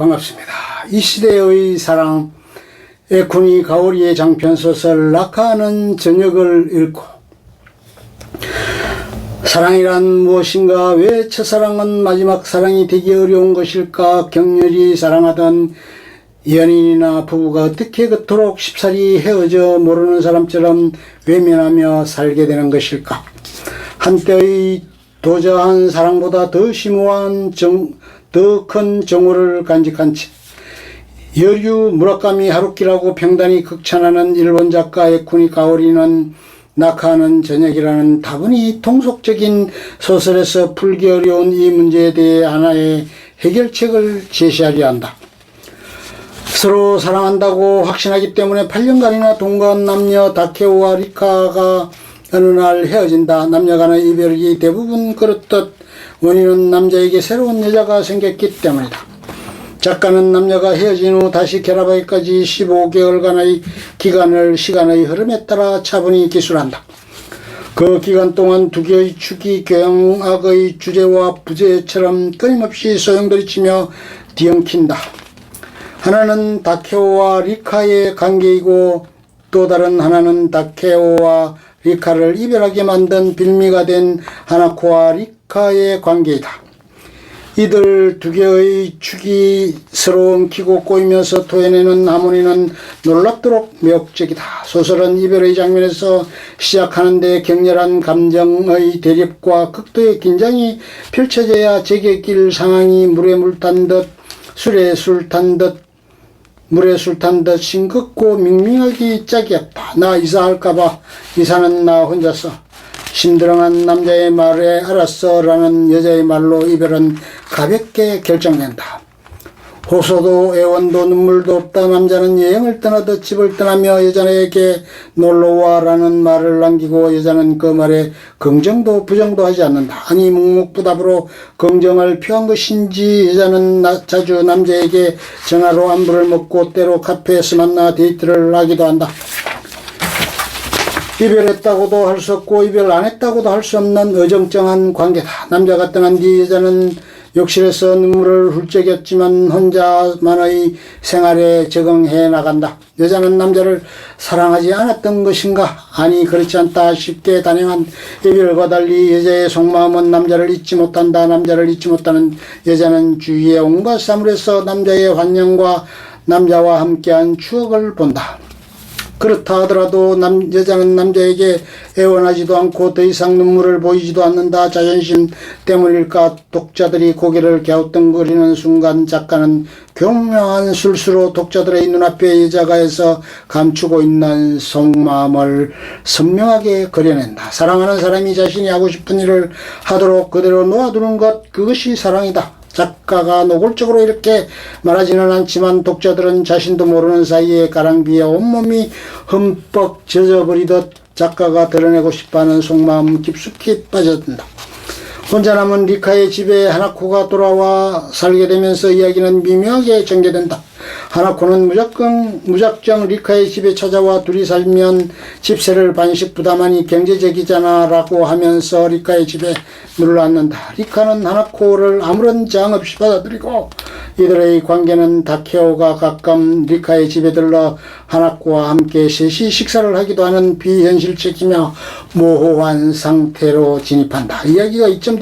반갑습니다. 이 시대의 사랑, 에쿠니 가오리의 장편소설 낙하하는 저녁을 읽고, 사랑이란 무엇인가, 왜 첫사랑은 마지막 사랑이 되기 어려운 것일까, 격렬히 사랑하던 연인이나 부부가 어떻게 그토록 쉽사리 헤어져 모르는 사람처럼 외면하며 살게 되는 것일까. 한때의 도저한 사랑보다 더 심오한 더 큰 정오를 간직한 채 여류 무라카미 하루키라고 평단이 극찬하는 일본 작가 에쿠니 가오리는 낙하하는 저녁이라는 다분히 통속적인 소설에서 풀기 어려운 이 문제에 대해 하나의 해결책을 제시하려 한다. 서로 사랑한다고 확신하기 때문에 8년간이나 동거한 남녀 다케오와 리카가 어느 날 헤어진다. 남녀 간의 이별이 대부분 그렇듯 원인은 남자에게 새로운 여자가 생겼기 때문이다. 작가는 남녀가 헤어진 후 다시 결합하기까지 15개월간의 시간의 흐름에 따라 차분히 기술한다. 그 기간 동안 두 개의 축이 교양악의 주제와 부제처럼 끊임없이 소용돌이치며 뒤엉킨다. 하나는 다케오와 리카의 관계이고 또 다른 하나는 다케오와 리카를 이별하게 만든 빌미가 된 하나코와 리카의 관계이다. 이들 두 개의 축이 서로 엉키고 꼬이면서 토해내는 하모니는 놀랍도록 매혹적이다. 소설은 이별의 장면에서 시작하는데 격렬한 감정의 대립과 극도의 긴장이 펼쳐져야 제게 낄 상황이 물에 물 탄 듯 술에 술 탄 듯 물에 술 탄 듯 싱겁고 밍밍하기 짝이었다. 나 이사할까봐. 이사는 나 혼자서. 심드렁한 남자의 말에 알았어 라는 여자의 말로 이별은 가볍게 결정된다. 호소도 애원도 눈물도 없다. 남자는 여행을 떠나듯 집을 떠나며 여자에게 놀러와 라는 말을 남기고 여자는 그 말에 긍정도 부정도 하지 않는다. 아니 묵묵부답으로 긍정을 표한 것인지 여자는 자주 남자에게 전화로 안부를 묻고 때로 카페에서 만나 데이트를 하기도 한다. 이별했다고도 할 수 없고 이별 안 했다고도 할 수 없는 어정쩡한 관계다. 남자가 떠난 뒤 여자는 욕실에서 눈물을 훌쩍였지만 혼자만의 생활에 적응해 나간다. 여자는 남자를 사랑하지 않았던 것인가? 아니 그렇지 않다. 쉽게 단행한 이별과 달리 여자의 속마음은 남자를 잊지 못한다. 남자를 잊지 못하는 여자는 주위의 온갖 사물에서 남자의 환영과 남자와 함께한 추억을 본다. 그렇다 하더라도 여자는 남자에게 애원하지도 않고 더 이상 눈물을 보이지도 않는다. 자존심 때문일까? 독자들이 고개를 갸우뚱거리는 순간 작가는 교묘한 술수로 독자들의 눈앞에 여자가 해서 감추고 있는 속마음을 선명하게 그려낸다. 사랑하는 사람이 자신이 하고 싶은 일을 하도록 그대로 놓아두는 것, 그것이 사랑이다. 작가가 노골적으로 이렇게 말하지는 않지만 독자들은 자신도 모르는 사이에 가랑비에 온몸이 흠뻑 젖어버리듯 작가가 드러내고 싶어하는 속마음 깊숙이 빠져든다. 혼자 남은 리카의 집에 하나코가 돌아와 살게 되면서 이야기는 미묘하게 전개된다. 하나코는 무작정 리카의 집에 찾아와 둘이 살면 집세를 반씩 부담하니 경제적이잖아 라고 하면서 리카의 집에 문을 닫는다. 리카는 하나코를 아무런 제한 없이 받아들이고 이들의 관계는 다케오가 가끔 리카의 집에 들러 하나코와 함께 셋이 식사를 하기도 하는 비현실적이며 모호한 상태로 진입한다. 이야기가 이쯤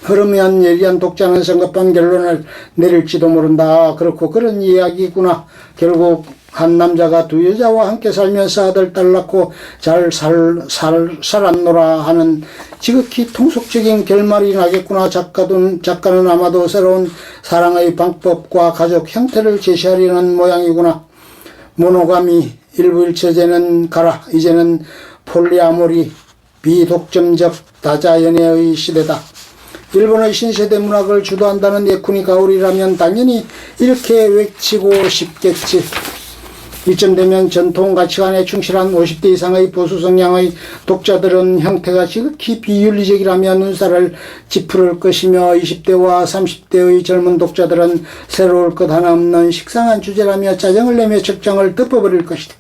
흐르면 예리한 독자는 성급한 결론을 내릴지도 모른다. 그렇고 그런 이야기구나. 결국 한 남자가 두 여자와 함께 살면서 아들 딸 낳고 잘 살았노라 하는 지극히 통속적인 결말이 나겠구나. 작가는 아마도 새로운 사랑의 방법과 가족 형태를 제시하려는 모양이구나. 모노가미, 일부일처제는 가라. 이제는 폴리아모리, 비독점적 다자연애의 시대다. 일본의 신세대 문학을 주도한다는 에쿠니 가오리라면 당연히 이렇게 외치고 싶겠지. 이쯤 되면 전통 가치관에 충실한 50대 이상의 보수 성향의 독자들은 형태가 지극히 비윤리적이라며 눈살을 찌푸릴 것이며 20대와 30대의 젊은 독자들은 새로울 것 하나 없는 식상한 주제라며 짜증을 내며 책장을 덮어버릴 것이다.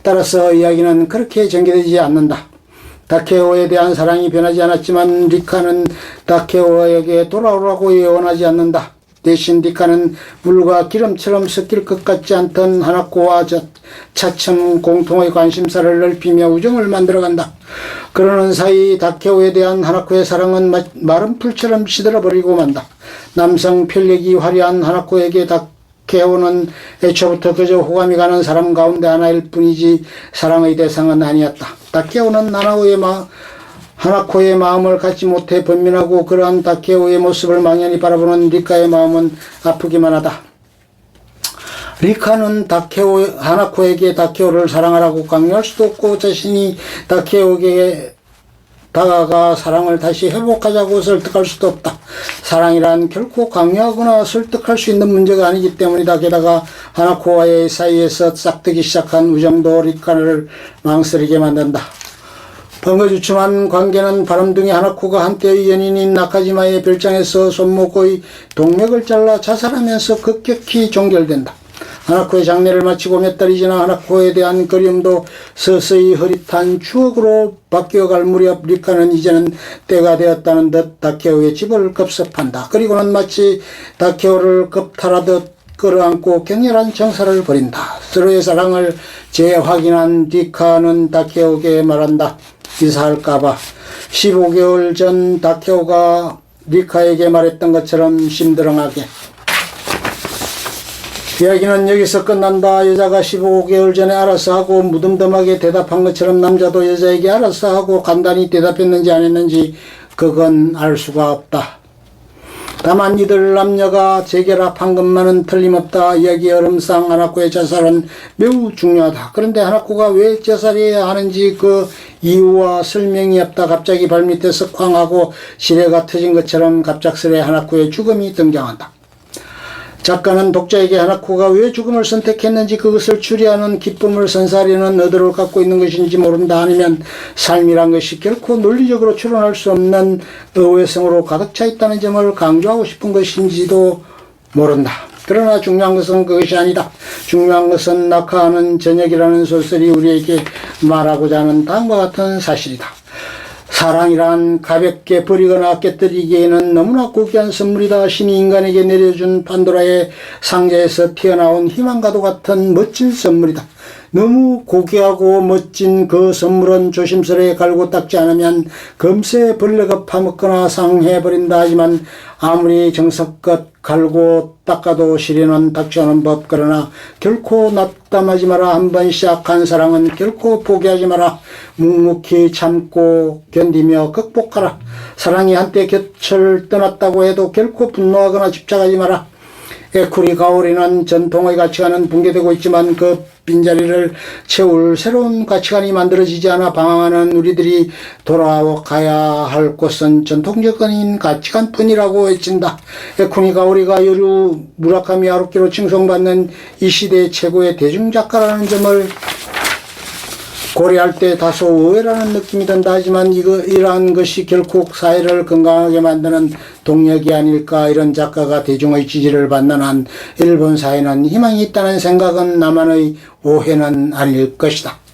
따라서 이야기는 그렇게 전개되지 않는다. 다케오에 대한 사랑이 변하지 않았지만 리카는 다케오에게 돌아오라고 예언하지 않는다. 대신 리카는 물과 기름처럼 섞일 것 같지 않던 하나코와 차츰 공통의 관심사를 넓히며 우정을 만들어간다. 그러는 사이 다케오에 대한 하나코의 사랑은 마른 풀처럼 시들어버리고 만다. 남성 편력이 화려한 하나코에게 다케오는 애초부터 그저 호감이 가는 사람 가운데 하나일 뿐이지 사랑의 대상은 아니었다. 다케오는 하나코의 마음을 갖지 못해 번민하고 그러한 다케오의 모습을 망연히 바라보는 리카의 마음은 아프기만 하다. 리카는 하나코에게 다케오를 사랑하라고 강요할 수도 없고 자신이 다케오에게 다가가 사랑을 다시 회복하자고 설득할 수도 없다. 사랑이란 결코 강요하거나 설득할 수 있는 문제가 아니기 때문이다. 게다가 하나코와의 사이에서 싹트기 시작한 우정도 리카를 망설이게 만든다. 번거주춤한 관계는 바람둥이 하나코가 한때의 연인인 나카지마의 별장에서 손목의 동맥을 잘라 자살하면서 급격히 종결된다. 하나코의 장례를 마치고 몇 달이 지나 하나코에 대한 그리움도 서서히 흐릿한 추억으로 바뀌어갈 무렵 리카는 이제는 때가 되었다는 듯 다케오의 집을 급습한다. 그리고는 마치 다케오를 겁탈하듯 끌어안고 격렬한 정사를 벌인다. 서로의 사랑을 재확인한 리카는 다케오에게 말한다. 이사할까봐. 15개월 전 다케오가 리카에게 말했던 것처럼 심드렁하게. 이야기는 여기서 끝난다. 여자가 15개월 전에 알아서 하고 무덤덤하게 대답한 것처럼 남자도 여자에게 알아서 하고 간단히 대답했는지 안 했는지 그건 알 수가 없다. 다만 이들 남녀가 재결합한 것만은 틀림없다. 이야기의 얼음상 하나코의 자살은 매우 중요하다. 그런데 하나코가 왜 자살해야 하는지 그 이유와 설명이 없다. 갑자기 발밑에서 쾅하고 시래가 터진 것처럼 갑작스레 하나코의 죽음이 등장한다. 작가는 독자에게 하나코가 왜 죽음을 선택했는지 그것을 추리하는 기쁨을 선사하려는 의도를 갖고 있는 것인지 모른다. 아니면 삶이란 것이 결코 논리적으로 추론할 수 없는 의외성으로 가득 차 있다는 점을 강조하고 싶은 것인지도 모른다. 그러나 중요한 것은 그것이 아니다. 중요한 것은 낙하하는 저녁이라는 소설이 우리에게 말하고자 하는 다음과 같은 사실이다. 사랑이란 가볍게 버리거나 깨뜨리기에는 너무나 고귀한 선물이다. 신이 인간에게 내려준 판도라의 상자에서 튀어나온 희망과도 같은 멋진 선물이다. 너무 고귀하고 멋진 그 선물은 조심스레 갈고 닦지 않으면 금세 벌레가 파먹거나 상해버린다. 하지만 아무리 정성껏 갈고 닦아도 시련은 닥치 않은 법. 그러나 결코 낙담하지 마라. 한번 시작한 사랑은 결코 포기하지 마라. 묵묵히 참고 견디며 극복하라. 사랑이 한때 곁을 떠났다고 해도 결코 분노하거나 집착하지 마라. 에쿠리 가오리는 전통의 가치관은 붕괴되고 있지만 그 빈자리를 채울 새로운 가치관이 만들어지지 않아 방황하는 우리들이 돌아가야 할 곳은 전통적인 가치관뿐이라고 외친다. 에쿠니 가오리가 여류 무라카미 하루키로 칭송받는 이 시대의 최고의 대중작가라는 점을 고려할 때 다소 의외라는 느낌이 든다. 하지만 이러한 것이 결코 사회를 건강하게 만드는 동력이 아닐까. 이런 작가가 대중의 지지를 받는 한 일본 사회는 희망이 있다는 생각은 나만의 오해는 아닐 것이다.